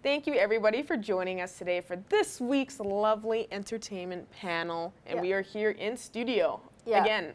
Thank you, everybody, for joining us today for this week's lovely entertainment panel. And we are here in studio again.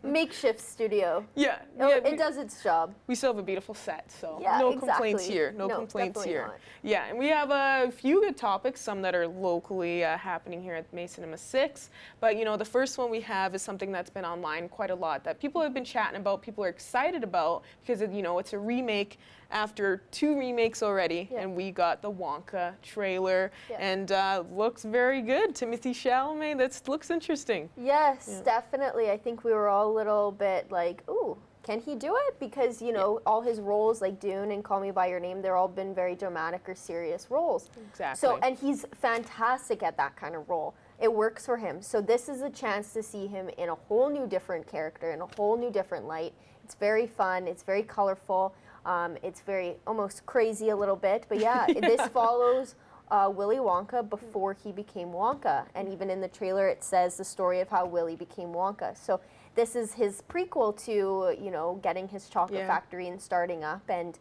Makeshift studio. Yeah. It does its job. We still have a beautiful set, so no complaints here. No complaints here. Not. Yeah, and we have a few good topics, some that are locally happening here at May Cinema 6. But, you know, the first one we have is something that's been online quite a lot that people have been chatting about, people are excited about, because, you know, it's a remake after 2 remakes already, and we got the Wonka trailer, and looks very good. Timothy Chalamet, that looks interesting. Yes, definitely. I think we were all a little bit like, ooh, can he do it? Because, you know, all his roles like Dune and Call Me By Your Name, they're all been very dramatic or serious roles. Exactly. So, and he's fantastic at that kind of role. It works for him. So this is a chance to see him in a whole new different character, in a whole new different light. It's very fun. It's very colorful. It's very almost crazy a little bit, but this follows Willy Wonka before he became Wonka, and even in the trailer it says the story of how Willy became Wonka. So this is his prequel to, you know, getting his chocolate factory and starting up, and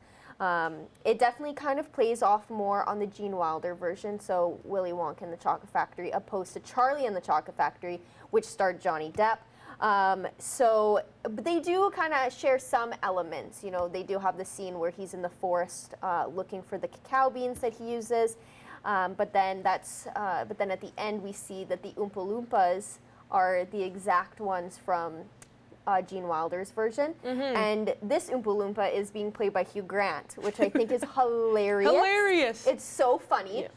it definitely kind of plays off more on the Gene Wilder version, so Willy Wonka and the Chocolate Factory, opposed to Charlie and the Chocolate Factory, which starred Johnny Depp. But they do kind of share some elements. You know, they do have the scene where he's in the forest looking for the cacao beans that he uses. But then at the end we see that the Oompa Loompas are the exact ones from Gene Wilder's version. And this Oompa Loompa is being played by Hugh Grant, which I think is hilarious. Hilarious. It's so funny.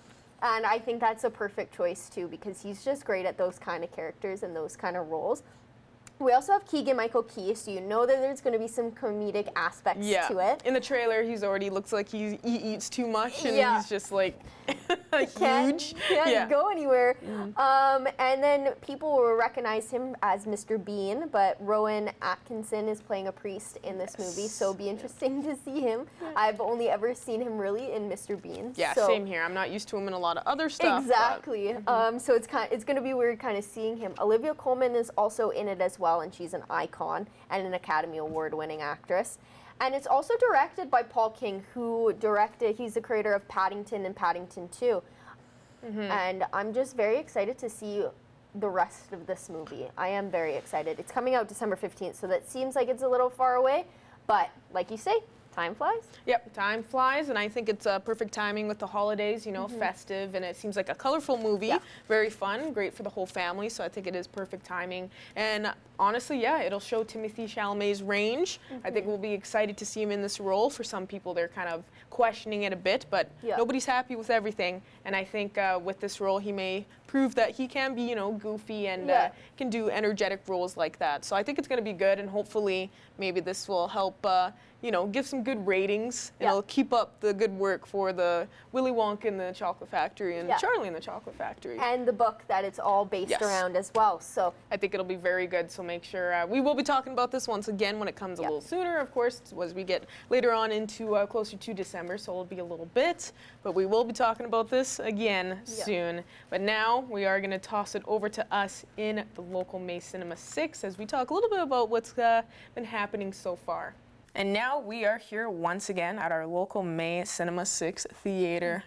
And I think that's a perfect choice too, because he's just great at those kind of characters and those kind of roles. We also have Keegan-Michael Key, so you know that there's going to be some comedic aspects to it. In the trailer, he's already looks like he eats too much, and he's just like huge. Can't go anywhere. And then people will recognize him as Mr. Bean, but Rowan Atkinson is playing a priest in this movie, so it'll be interesting to see him. I've only ever seen him really in Mr. Bean. Yeah, same here. I'm not used to him in a lot of other stuff. Exactly. So it's going to be weird kind of seeing him. Olivia Colman is also in it as well, and she's an icon and an Academy Award-winning actress. And it's also directed by Paul King, he's the creator of Paddington and Paddington 2. And I'm just very excited to see the rest of this movie. I am very excited. It's coming out December 15th, so that seems like it's a little far away, but like you say, time flies. Yep, time flies, and I think it's perfect timing with the holidays, you know, festive, and it seems like a colorful movie, very fun, great for the whole family, so I think it is perfect timing. And honestly, it'll show Timothy Chalamet's range. I think we'll be excited to see him in this role. For some people, they're kind of questioning it a bit, but nobody's happy with everything, and I think with this role, he may prove that he can be, you know, goofy and can do energetic roles like that. So I think it's going to be good, and hopefully maybe this will help you know, give some good ratings, and it'll keep up the good work for the Willy Wonka and the Chocolate Factory and Charlie and the Chocolate Factory. And the book that it's all based around as well. So I think it'll be very good, so make sure, we will be talking about this once again when it comes a little sooner, of course, as we get later on into closer to December, so it'll be a little bit, but we will be talking about this again soon. But now we are going to toss it over to us in the local May Cinema 6 as we talk a little bit about what's been happening so far. And now we are here once again at our local May Cinema 6 theater.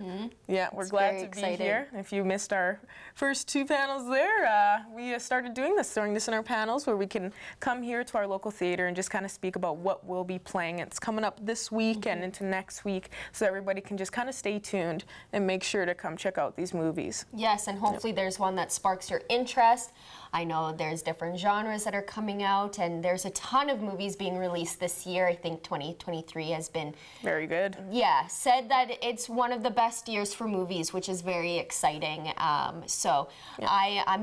Yeah, we're glad to be here. If you missed our first 2 panels there, we started doing this in our panels where we can come here to our local theater and just kind of speak about what we'll be playing. It's coming up this week and into next week, so everybody can just kind of stay tuned and make sure to come check out these movies. Yes, and hopefully there's one that sparks your interest. I know there's different genres that are coming out, and there's a ton of movies being released this year. I think 2023 has been very good. Yeah, said that it's one of the best years for movies, which is very exciting. I'm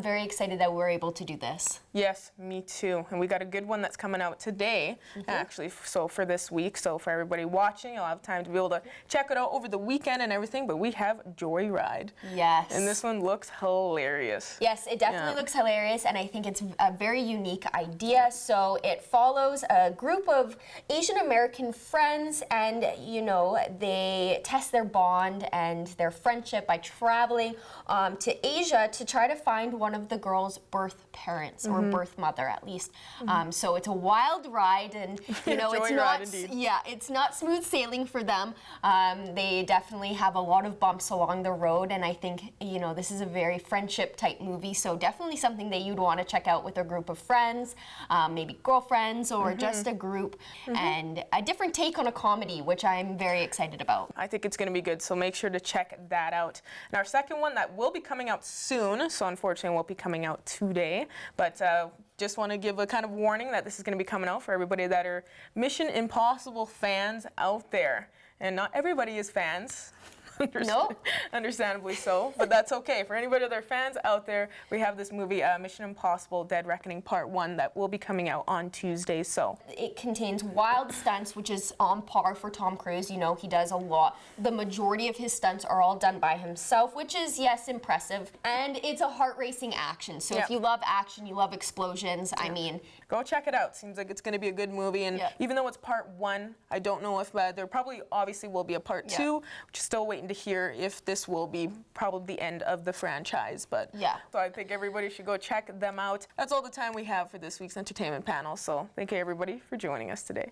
very excited that we're able to do this. Yes, me too. And we got a good one that's coming out today, actually, so for this week. So for everybody watching, you'll have time to be able to check it out over the weekend and everything, but we have Joyride. Yes. And this one looks hilarious. Yes, it definitely looks hilarious, and I think it's a very unique idea. So it follows a group of Asian American friends, and, you know, they test their bond and their friendship by traveling to Asia to try to find one of the girls' birth parents or birth mother at least. So it's a wild ride, and you know it's Joyride not indeed. it's not smooth sailing for them. They definitely have a lot of bumps along the road, and I think you know this is a very friendship type movie. So definitely something that you'd want to check out with a group of friends, maybe girlfriends or just a group, and a different take on a comedy, which I'm very excited about. I think it's going to be good, so make sure to check that out. And our second one that will be coming out soon, so unfortunately won't be coming out today, but just want to give a kind of warning that this is going to be coming out for everybody that are Mission Impossible fans out there. And not everybody is fans. Nope. Understandably so, but that's okay. For anybody that are fans out there, we have this movie, Mission Impossible Dead Reckoning Part 1, that will be coming out on Tuesday. So it contains wild stunts, which is on par for Tom Cruise. You know, he does a lot. The majority of his stunts are all done by himself, which is, yes, impressive. And it's a heart-racing action. So if you love action, you love explosions, I mean... Go check it out. Seems like it's going to be a good movie. And even though it's Part 1, I don't know if there probably obviously will be a Part 2, which is still waiting to hear if this will be probably the end of the franchise. But so I think everybody should go check them out. That's all the time we have for this week's entertainment panel. So thank you everybody for joining us today.